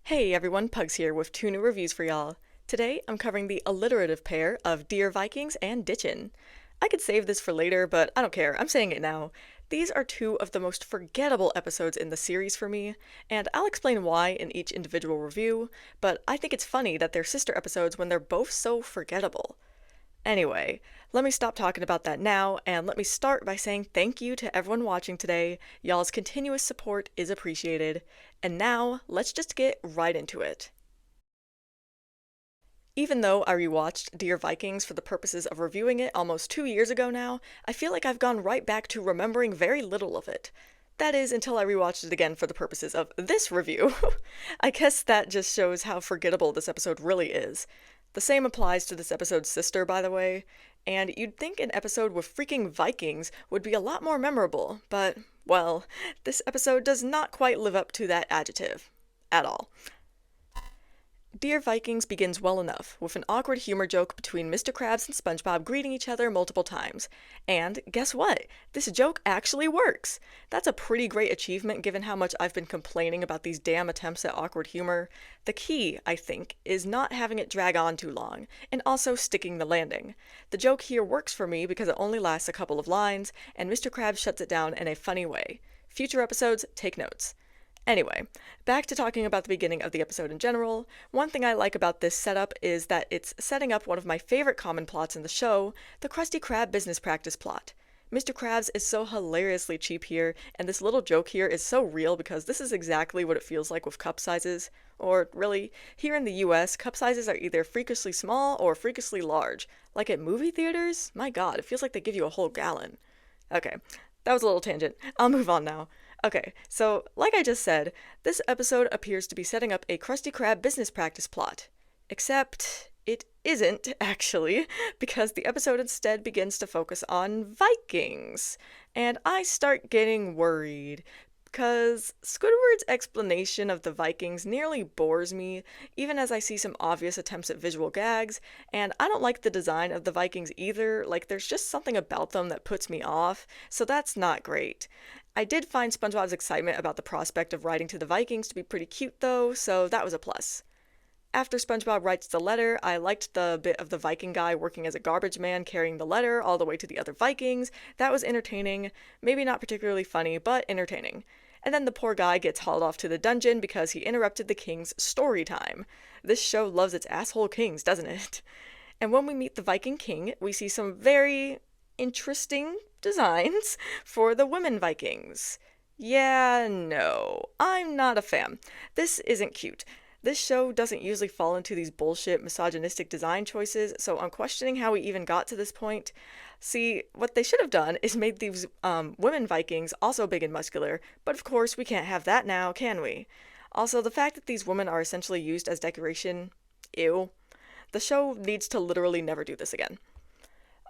Hey everyone, Pugs here with two new reviews for y'all. Today, I'm covering the alliterative pair of Dear Vikings and Ditchin. I could save this for later, but I don't care, I'm saying it now. These are two of the most forgettable episodes in the series for me, and I'll explain why in each individual review, but I think it's funny that they're sister episodes when they're both so forgettable. Anyway, let me stop talking about that now, and let me start by saying thank you to everyone watching today. Y'all's continuous support is appreciated. And now, let's just get right into it. Even though I rewatched Dear Vikings for the purposes of reviewing it almost 2 years ago now, I feel like I've gone right back to remembering very little of it. That is, until I rewatched it again for the purposes of this review. I guess that just shows how forgettable this episode really is. The same applies to this episode's sister, by the way, and you'd think an episode with freaking Vikings would be a lot more memorable, but, well, this episode does not quite live up to that adjective. At all. Dear Vikings begins well enough, with an awkward humor joke between Mr. Krabs and SpongeBob greeting each other multiple times. And guess what? This joke actually works! That's a pretty great achievement given how much I've been complaining about these damn attempts at awkward humor. The key, I think, is not having it drag on too long, and also sticking the landing. The joke here works for me because it only lasts a couple of lines, and Mr. Krabs shuts it down in a funny way. Future episodes, take notes. Anyway, back to talking about the beginning of the episode in general. One thing I like about this setup is that it's setting up one of my favorite common plots in the show, the Krusty Krab business practice plot. Mr. Krabs is so hilariously cheap here, and this little joke here is so real because this is exactly what it feels like with cup sizes. Or, really, here in the US, cup sizes are either freakishly small or freakishly large. Like at movie theaters? My god, it feels like they give you a whole gallon. Okay, that was a little tangent. I'll move on now. Okay, so, like I just said, this episode appears to be setting up a Krusty Krab business practice plot. Except, it isn't, actually, because the episode instead begins to focus on Vikings. And I start getting worried, because Squidward's explanation of the Vikings nearly bores me, even as I see some obvious attempts at visual gags, and I don't like the design of the Vikings either, like there's just something about them that puts me off, so that's not great. I did find SpongeBob's excitement about the prospect of writing to the Vikings to be pretty cute though, so that was a plus. After SpongeBob writes the letter, I liked the bit of the Viking guy working as a garbage man carrying the letter all the way to the other Vikings. That was entertaining, maybe not particularly funny, but entertaining. And then the poor guy gets hauled off to the dungeon because he interrupted the king's story time. This show loves its asshole kings, doesn't it? And when we meet the Viking king, we see some very interesting designs for the women Vikings. Yeah, no, I'm not a fan. This isn't cute. This show doesn't usually fall into these bullshit misogynistic design choices, so I'm questioning how we even got to this point. See, what they should have done is made these women Vikings also big and muscular, but of course we can't have that now, can we? Also, the fact that these women are essentially used as decoration, ew. The show needs to literally never do this again.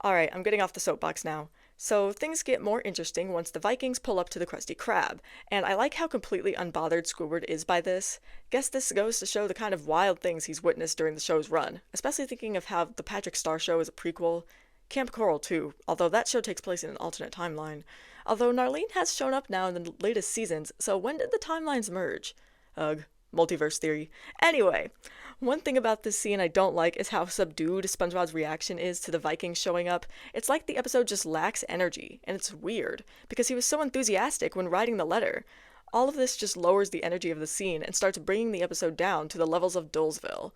Alright, I'm getting off the soapbox now. So things get more interesting once the Vikings pull up to the Krusty Krab, and I like how completely unbothered Squidward is by this. Guess this goes to show the kind of wild things he's witnessed during the show's run, especially thinking of how the Patrick Star Show is a prequel. Camp Coral too, although that show takes place in an alternate timeline. Although Narlene has shown up now in the latest seasons, so when did the timelines merge? Ugh. Multiverse theory. Anyway, one thing about this scene I don't like is how subdued SpongeBob's reaction is to the Vikings showing up. It's like the episode just lacks energy, and it's weird, because he was so enthusiastic when writing the letter. All of this just lowers the energy of the scene and starts bringing the episode down to the levels of Dullsville.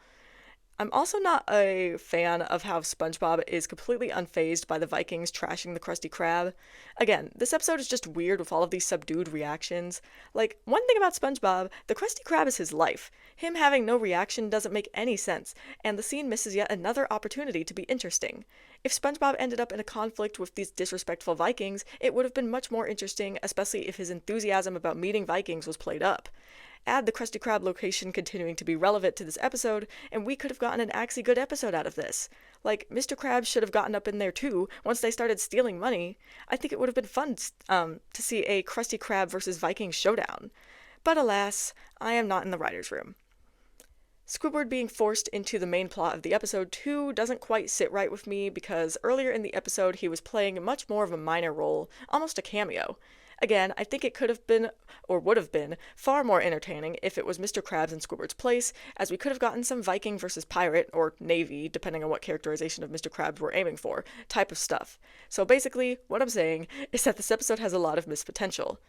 I'm also not a fan of how SpongeBob is completely unfazed by the Vikings trashing the Krusty Krab. Again, this episode is just weird with all of these subdued reactions. Like, one thing about SpongeBob, the Krusty Krab is his life. Him having no reaction doesn't make any sense, and the scene misses yet another opportunity to be interesting. If SpongeBob ended up in a conflict with these disrespectful Vikings, it would have been much more interesting, especially if his enthusiasm about meeting Vikings was played up. Add the Krusty Krab location continuing to be relevant to this episode, and we could have gotten an actually good episode out of this. Like, Mr. Krabs should have gotten up in there too, once they started stealing money. I think it would have been fun to see a Krusty Krab versus Vikings showdown. But alas, I am not in the writer's room. Squidward being forced into the main plot of the episode too doesn't quite sit right with me because earlier in the episode he was playing much more of a minor role, almost a cameo. Again, I think it could have been, or would have been, far more entertaining if it was Mr. Krabs in Squidward's place, as we could have gotten some Viking versus pirate, or Navy, depending on what characterization of Mr. Krabs we're aiming for, type of stuff. So basically, what I'm saying is that this episode has a lot of missed potential.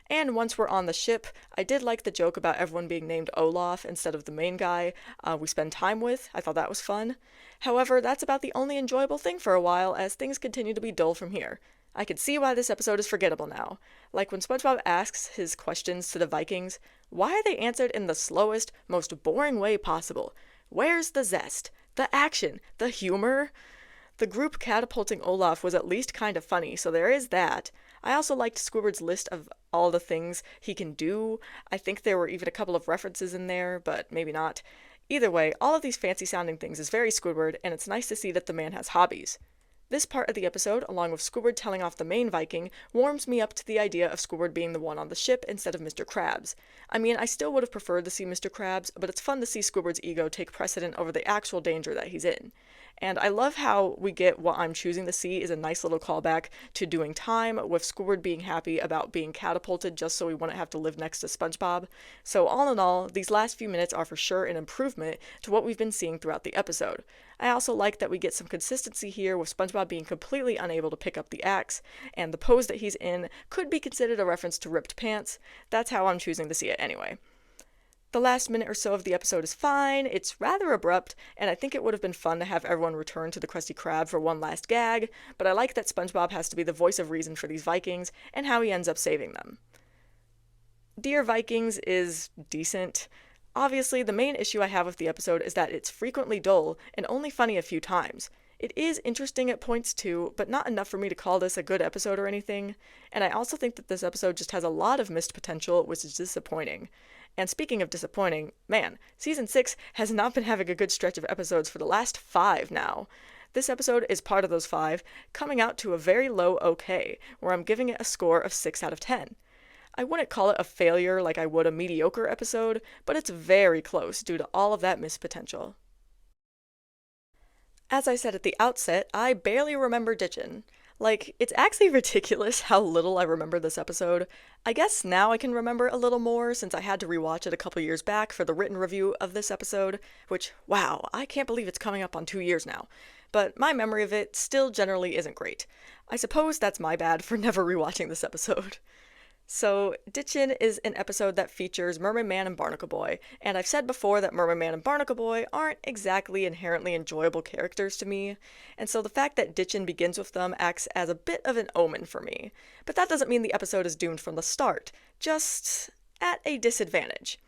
And once we're on the ship, I did like the joke about everyone being named Olaf instead of the main guy we spend time with. I thought that was fun. However, that's about the only enjoyable thing for a while, as things continue to be dull from here. I can see why this episode is forgettable now. Like when SpongeBob asks his questions to the Vikings, why are they answered in the slowest, most boring way possible? Where's the zest? The action? The humor? The group catapulting Olaf was at least kind of funny, so there is that. I also liked Squidward's list of all the things he can do. I think there were even a couple of references in there, but maybe not. Either way, all of these fancy sounding things is very Squidward, and it's nice to see that the man has hobbies. This part of the episode, along with Squidward telling off the main Viking, warms me up to the idea of Squidward being the one on the ship instead of Mr. Krabs. I mean, I still would have preferred to see Mr. Krabs, but it's fun to see Squidward's ego take precedent over the actual danger that he's in. And I love how we get what I'm choosing to see is a nice little callback to Doing Time, with Squidward being happy about being catapulted just so he wouldn't have to live next to SpongeBob. So all in all, these last few minutes are for sure an improvement to what we've been seeing throughout the episode. I also like that we get some consistency here with SpongeBob being completely unable to pick up the axe, and the pose that he's in could be considered a reference to ripped pants. That's how I'm choosing to see it anyway. The last minute or so of the episode is fine, it's rather abrupt, and I think it would have been fun to have everyone return to the Krusty Krab for one last gag, but I like that SpongeBob has to be the voice of reason for these Vikings, and how he ends up saving them. Dear Vikings is decent. Obviously, the main issue I have with the episode is that it's frequently dull, and only funny a few times. It is interesting at points too, but not enough for me to call this a good episode or anything, and I also think that this episode just has a lot of missed potential, which is disappointing. And speaking of disappointing, man, Season 6 has not been having a good stretch of episodes for the last 5 now. This episode is part of those 5, coming out to a very low okay, where I'm giving it a score of 6 out of 10. I wouldn't call it a failure like I would a mediocre episode, but it's very close due to all of that missed potential. As I said at the outset, I barely remember Ditchin. Like, it's actually ridiculous how little I remember this episode. I guess now I can remember a little more since I had to rewatch it a couple years back for the written review of this episode, which, wow, I can't believe it's coming up on 2 years now. But my memory of it still generally isn't great. I suppose that's my bad for never rewatching this episode. So, Ditchin is an episode that features Mermaid Man and Barnacle Boy, and I've said before that Mermaid Man and Barnacle Boy aren't exactly inherently enjoyable characters to me, and so the fact that Ditchin begins with them acts as a bit of an omen for me. But that doesn't mean the episode is doomed from the start, just at a disadvantage.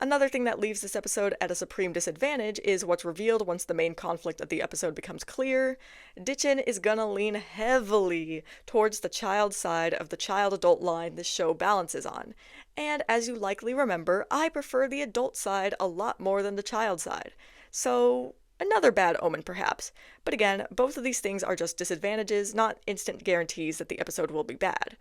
Another thing that leaves this episode at a supreme disadvantage is what's revealed once the main conflict of the episode becomes clear. Ditchin is gonna lean heavily towards the child side of the child-adult line this show balances on. And as you likely remember, I prefer the adult side a lot more than the child side. So, another bad omen perhaps. But again, both of these things are just disadvantages, not instant guarantees that the episode will be bad.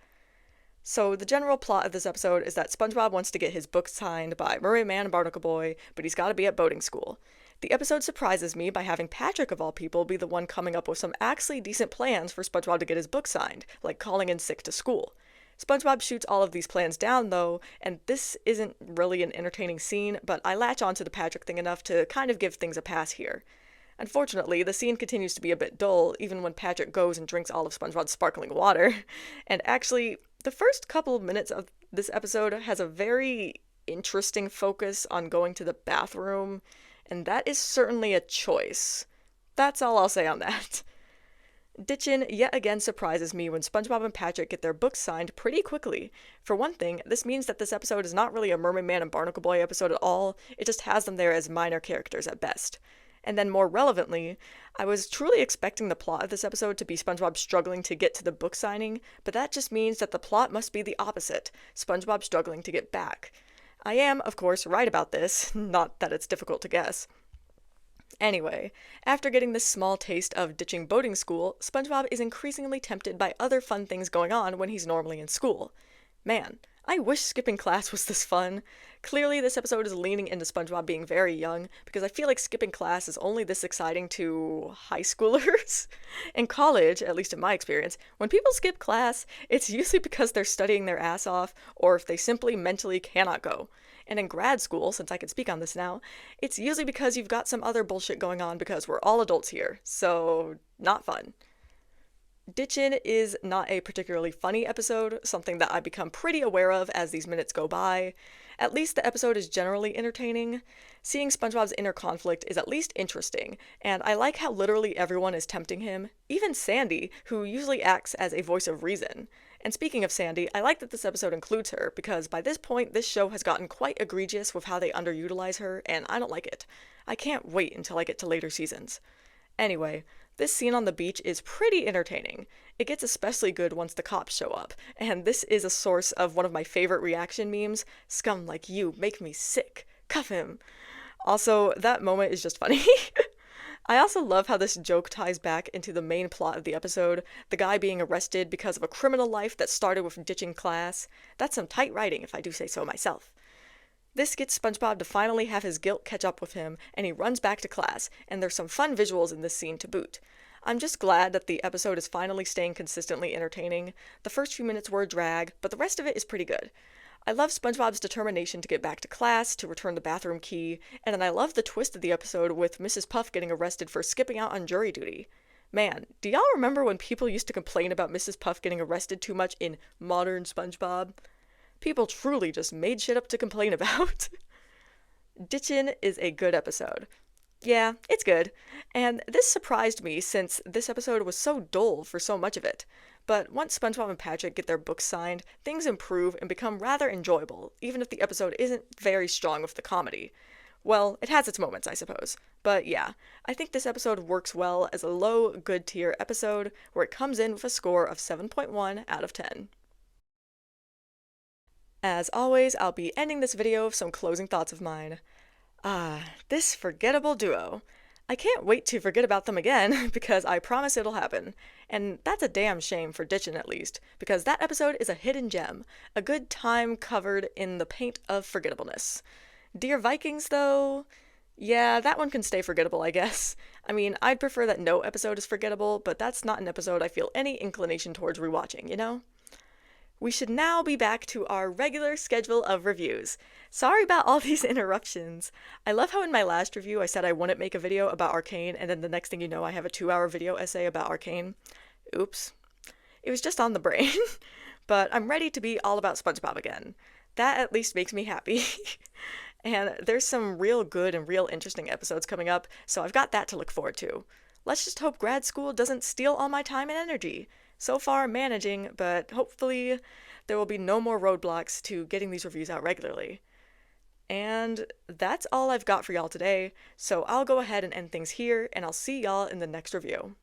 So the general plot of this episode is that SpongeBob wants to get his book signed by Mermaid Man and Barnacle Boy, but he's gotta be at boating school. The episode surprises me by having Patrick, of all people, be the one coming up with some actually decent plans for SpongeBob to get his book signed, like calling in sick to school. SpongeBob shoots all of these plans down, though, and this isn't really an entertaining scene, but I latch onto the Patrick thing enough to kind of give things a pass here. Unfortunately, the scene continues to be a bit dull, even when Patrick goes and drinks all of SpongeBob's sparkling water. And actually, the first couple of minutes of this episode has a very interesting focus on going to the bathroom, and that is certainly a choice. That's all I'll say on that. Ditchin yet again surprises me when SpongeBob and Patrick get their books signed pretty quickly. For one thing, this means that this episode is not really a Mermaid Man and Barnacle Boy episode at all, it just has them there as minor characters at best. And then more relevantly, I was truly expecting the plot of this episode to be SpongeBob struggling to get to the book signing, but that just means that the plot must be the opposite, SpongeBob struggling to get back. I am, of course, right about this, not that it's difficult to guess. Anyway, after getting this small taste of ditching boating school, SpongeBob is increasingly tempted by other fun things going on when he's normally in school. Man, I wish skipping class was this fun. Clearly, this episode is leaning into SpongeBob being very young, because I feel like skipping class is only this exciting to high schoolers. In college, at least in my experience, when people skip class, it's usually because they're studying their ass off, or if they simply mentally cannot go. And in grad school, since I can speak on this now, it's usually because you've got some other bullshit going on because we're all adults here, so not fun. Ditchin is not a particularly funny episode, something that I've become pretty aware of as these minutes go by. At least the episode is generally entertaining. Seeing SpongeBob's inner conflict is at least interesting, and I like how literally everyone is tempting him, even Sandy, who usually acts as a voice of reason. And speaking of Sandy, I like that this episode includes her, because by this point this show has gotten quite egregious with how they underutilize her, and I don't like it. I can't wait until I get to later seasons. Anyway, this scene on the beach is pretty entertaining. It gets especially good once the cops show up, and this is a source of one of my favorite reaction memes, "Scum like you make me sick. Cuff him." Also, that moment is just funny. I also love how this joke ties back into the main plot of the episode, the guy being arrested because of a criminal life that started with ditching class. That's some tight writing if I do say so myself. This gets SpongeBob to finally have his guilt catch up with him, and he runs back to class, and there's some fun visuals in this scene to boot. I'm just glad that the episode is finally staying consistently entertaining. The first few minutes were a drag, but the rest of it is pretty good. I love SpongeBob's determination to get back to class, to return the bathroom key, and then I love the twist of the episode with Mrs. Puff getting arrested for skipping out on jury duty. Man, do y'all remember when people used to complain about Mrs. Puff getting arrested too much in modern SpongeBob? People truly just made shit up to complain about. Ditchin is a good episode. Yeah, it's good. And this surprised me since this episode was so dull for so much of it. But once SpongeBob and Patrick get their books signed, things improve and become rather enjoyable, even if the episode isn't very strong with the comedy. Well, it has its moments, I suppose. But yeah, I think this episode works well as a low, good tier episode, where it comes in with a score of 7.1 out of 10. As always, I'll be ending this video with some closing thoughts of mine. This forgettable duo. I can't wait to forget about them again, because I promise it'll happen. And that's a damn shame for Ditchin at least, because that episode is a hidden gem, a good time covered in the paint of forgettableness. Dear Vikings, though, yeah, that one can stay forgettable, I guess. I mean, I'd prefer that no episode is forgettable, but that's not an episode I feel any inclination towards rewatching, you know? We should now be back to our regular schedule of reviews. Sorry about all these interruptions. I love how in my last review I said I wouldn't make a video about Arcane, and then the next thing you know I have a 2-hour video essay about Arcane. Oops. It was just on the brain. But I'm ready to be all about SpongeBob again. That at least makes me happy. And there's some real good and real interesting episodes coming up, so I've got that to look forward to. Let's just hope grad school doesn't steal all my time and energy. So far, managing, but hopefully there will be no more roadblocks to getting these reviews out regularly. And that's all I've got for y'all today, so I'll go ahead and end things here, and I'll see y'all in the next review.